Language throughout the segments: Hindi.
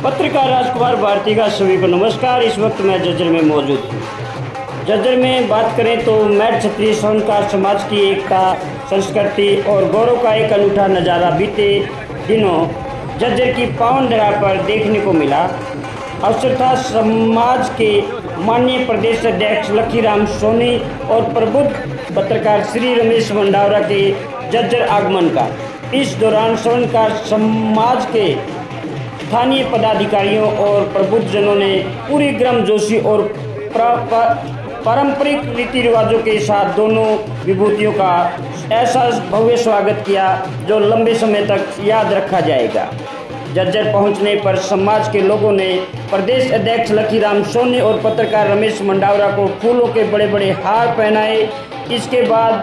पत्रकार राजकुमार भारती का सभी को नमस्कार। इस वक्त मैं जज्जर में मौजूद हूँ। जज्जर में बात करें तो मैट क्षत्रिय स्वर्णकार समाज की एकता, संस्कृति और गौरव का एक अनूठा नज़ारा बीते दिनों जज्जर की पावन धरा पर देखने को मिला। अवसर था समाज के माननीय प्रदेश अध्यक्ष लखीराम सोनी और प्रबुद्ध पत्रकार श्री रमेश मंडावरा के जज्जर आगमन का। इस दौरान स्वर्णकार समाज के स्थानीय पदाधिकारियों और प्रबुद्धजनों ने पूरी गर्मजोशी और पारंपरिक रीति रिवाजों के साथ दोनों विभूतियों का ऐसा भव्य स्वागत किया जो लंबे समय तक याद रखा जाएगा। जज्जर पहुंचने पर समाज के लोगों ने प्रदेश अध्यक्ष लखीराम सोनी और पत्रकार रमेश मंडावरा को फूलों के बड़े बड़े हार पहनाए। इसके बाद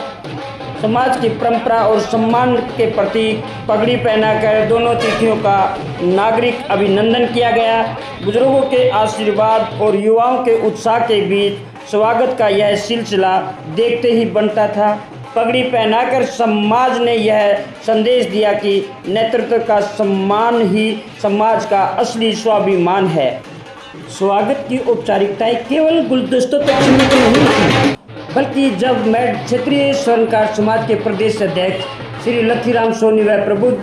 समाज की परंपरा और सम्मान के प्रतीक पगड़ी पहनाकर दोनों अतिथियों का नागरिक अभिनंदन किया गया। बुजुर्गों के आशीर्वाद और युवाओं के उत्साह के बीच स्वागत का यह सिलसिला देखते ही बनता था। पगड़ी पहनाकर समाज ने यह संदेश दिया कि नेतृत्व का सम्मान ही समाज का असली स्वाभिमान है। स्वागत की औपचारिकताएं केवल गुलदस्तों तक सीमित नहीं थी, बल्कि जब मैट क्षत्रिय स्वर्णकार समाज के प्रदेश अध्यक्ष श्री लखीराम सोनी व प्रबुद्ध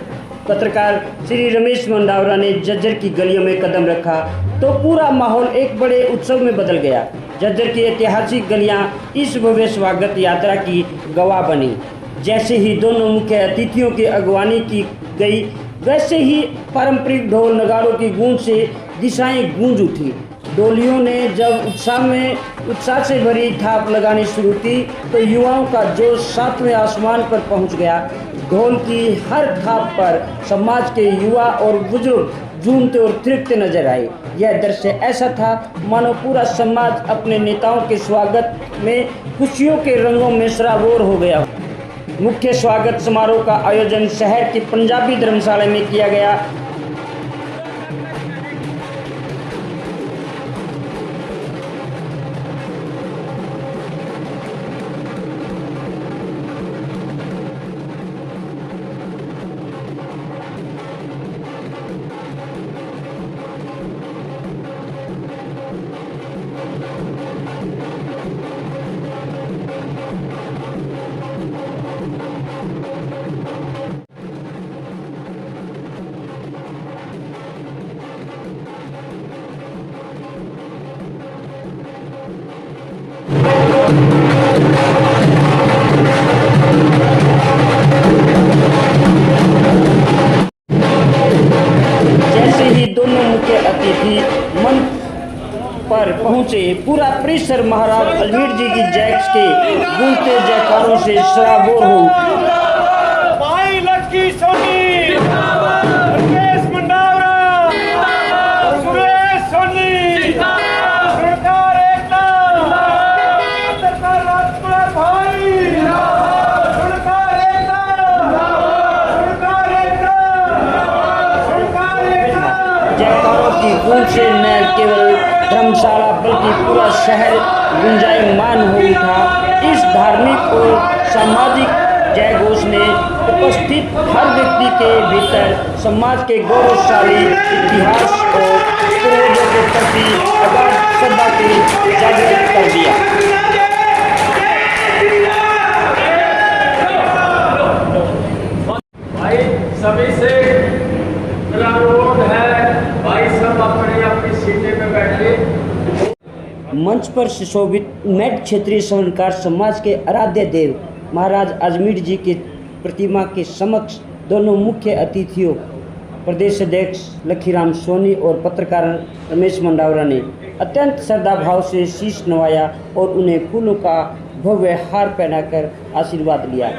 पत्रकार श्री रमेश मंडावरा ने जज्जर की गलियों में कदम रखा तो पूरा माहौल एक बड़े उत्सव में बदल गया। जज्जर की ऐतिहासिक गलियां इस भव्य स्वागत यात्रा की गवाह बनी। जैसे ही दोनों मुख्य अतिथियों की अगवानी की गई, वैसे ही पारंपरिक ढोल नगाड़ों की गूंज से दिशाएं गूंज उठी। डोलियों ने जब उत्साह से भरी थाप लगानी शुरू की तो युवाओं का जोश सातवें आसमान पर पहुंच गया। ढोल की हर थाप पर समाज के युवा और बुजुर्ग झूमते और थिरकते नजर आए। यह दृश्य ऐसा था मानो पूरा समाज अपने नेताओं के स्वागत में खुशियों के रंगों में सराबोर हो गया। मुख्य स्वागत समारोह का आयोजन शहर की पंजाबी धर्मशाला में किया गया। जैसे ही दोनों मुख्य अतिथि मंच पर पहुंचे, पूरा परिसर महाराज अजमेर जी की जैक्स के गूंजते जयकारों से सराबोर हो। भाई लकी सोनी, रमेश मंडावरा, सुरेश सोनी, सरकार एकता, पत्रकार राजकुमार भाई, सरकार एकता, सरकार एकता, सरकार एकता। जयकारों की गूंज से न केवल धर्मशाला बल्कि पूरा शहर गुंजायमान हो उठा। इस धार्मिक और सामाजिक जयघोष ने उपस्थित हर व्यक्ति के भीतर समाज के गौरवशाली इतिहास और पूर्वजों के प्रति अगाध श्रद्धा के जागृत कर दिया। भाई सभी से अनुरोध है, भाई सब अपनी अपनी सीटें पे बैठे। मंच पर सुशोभित मैट क्षेत्रीय स्वर्णकार समाज के आराध्य देव महाराज अजमेर जी की प्रतिमा के समक्ष दोनों मुख्य अतिथियों प्रदेश अध्यक्ष लखीराम सोनी और पत्रकार रमेश मंडावरा ने अत्यंत श्रद्धा भाव से शीश नवाया और उन्हें फूलों का भव्य हार पहनाकर आशीर्वाद लिया।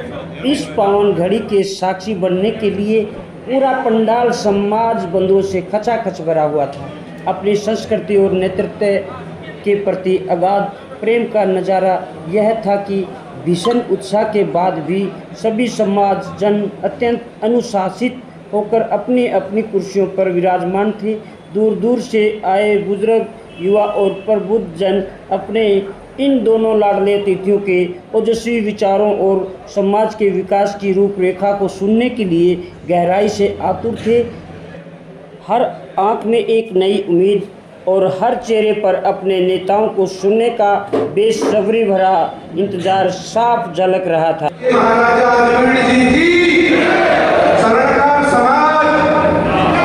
इस पावन घड़ी के साक्षी बनने के लिए पूरा पंडाल समाज बंधुओं से खचाखच भरा हुआ था। अपनी संस्कृति और नेतृत्व के प्रति अगाध प्रेम का नज़ारा यह था कि भीषण उत्साह के बाद भी सभी समाज जन अत्यंत अनुशासित होकर अपनी अपनी कुर्सियों पर विराजमान थे। दूर दूर से आए बुजुर्ग, युवा और प्रबुद्ध जन अपने इन दोनों लाडले अतिथियों के ओजस्वी विचारों और समाज के विकास की रूपरेखा को सुनने के लिए गहराई से आतुर थे। हर आंख में एक नई उम्मीद और हर चेहरे पर अपने नेताओं को सुनने का बेसब्री भरा इंतजार साफ झलक रहा था। महाराजा अजमेर जी की शरणकार समाज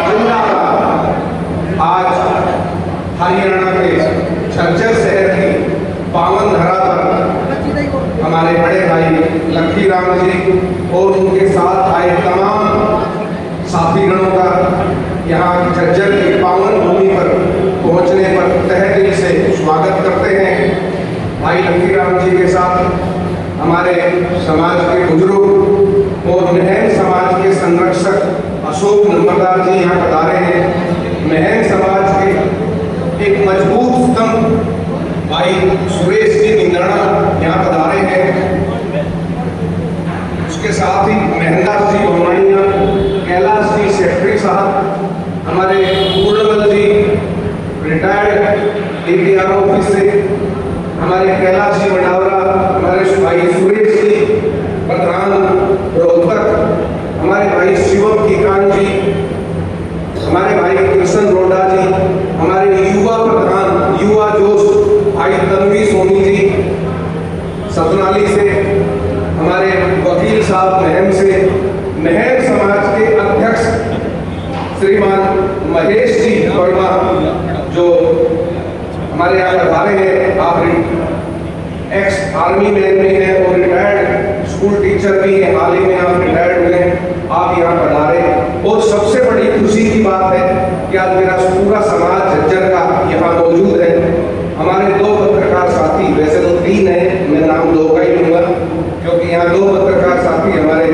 जिंदाबाद। आज हरियाणा के झज्जर शहर की पावन धरा पर हमारे बड़े भाई लक्खी राम जी और उनके साथ आए तमाम साथीगणों का यहाँ झज्जर की पावन भूमि पर पहुँचने पर तहे दिल से स्वागत करते हैं। भाई लक्खी राम जी के साथ हमारे समाज के बुजुर्ग और महन समाज के संरक्षक अशोक नंबरदार जी यहाँ पधारे हैं। महन समाज के एक मजबूत स्तंभ भाई सुरेश जी निंदड़ा यहाँ पधारे हैं। उसके साथ ही महेंद्र जी गोमानिया, कैलाश जी सेक्रेटरी साहब, हमारे पूर्णबल जी रिटायर्ड APR ऑफिस से, हमारे कैलाश जी मंडावरा, हमारे भाई सुरेश जी प्रधान रोहतक, हमारे भाई शिवम किकान जी, हमारे भाई कृष्ण रोडा जी, हमारे युवा प्रधान युवा जोश भाई तन्वी सोनी जी सतनाली से, हमारे वकील साहब महम से, महम समाज के अध्यक्ष श्रीमान महेश जी वर्मा जो हमारे यहाँ पधारे हैं। आप एक्स आर्मी मैन भी हैं और रिटायर्ड स्कूल टीचर भी हैं, हाल ही में आप रिटायर्ड हुए, आप यहाँ पधारे। और सबसे बड़ी खुशी की बात है कि आज मेरा पूरा समाज झज्जर का यहाँ मौजूद है। हमारे दो पत्रकार साथी, वैसे तो 3 हैं, मैं नाम 2 का ही लूँगा क्योंकि यहाँ 2 पत्रकार साथी हमारे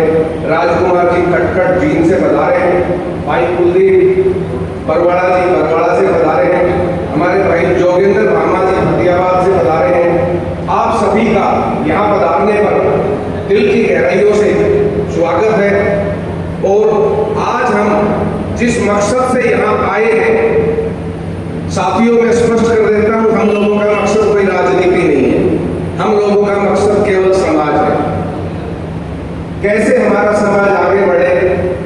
राजकुमार जी खटखट जीन से पधारे हैं, भाई कुलदीप बरवाड़ा जी बरवाड़ा से पधारे हैं, हमारे भाई जोगेंद्र भामा जी फतेहाबाद से पधारे हैं। आप सभी का यहाँ पधारने पर दिल की गहराइयों से स्वागत है। और आज हम जिस मकसद से यहाँ आए हैं, साथियों में स्पष्ट कर देता हूँ, हम लोगों का मकसद कोई राजनीति नहीं है, हम लोगों का मकसद केवल समाज है। कैसे हमारा समाज आगे बढ़े,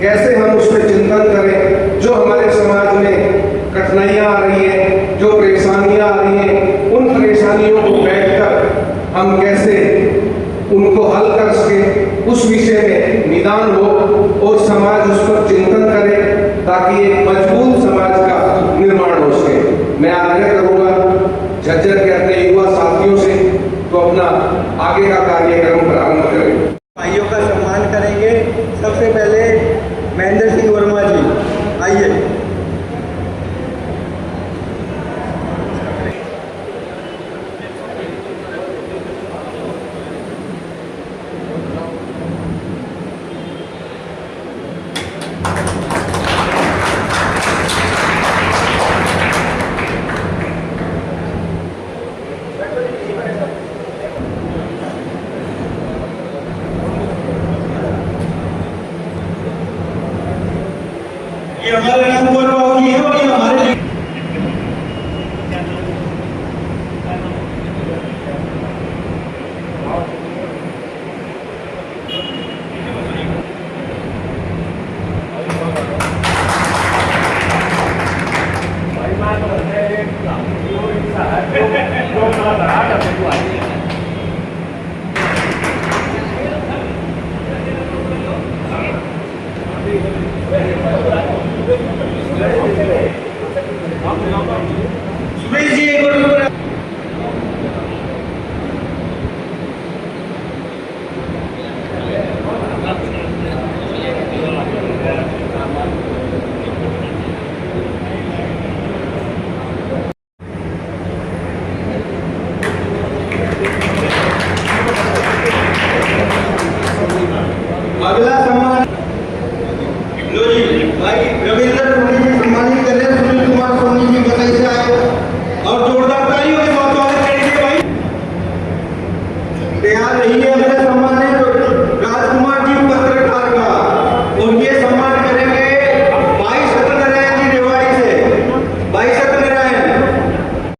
कैसे हम उस पर चिंतन करें। जो हमारे समाज में कठिनाइयाँ आ रही हैं, जो परेशानियाँ आ रही हैं, उन परेशानियों को बैठकर हम कैसे उनको हल कर सके, उस विषय में निदान हो और समाज उस पर चिंतन करे ताकि एक मजबूत समाज का निर्माण हो सके। मैं आग्रह करूँगा झज्जर के अपने युवा साथियों से तो अपना आगे का कार्यक्रम प्रारंभ करें। भाइयों का सम्मान करेंगे। सबसे पहले महेंद्र सिंह वर्मा जी आइए। ये हमारे नंबर की है और ये हमारे सुरेश जी एक बार अगला सम्मान लो जी भाई रविंद्र सोनी जी सम्मानित कर रहे हैं। सुनील कुमार सोनी जी बधाई से आए और जोरदार तालियों के साथ स्वागत करेंगे। भाई तैयार रहिए।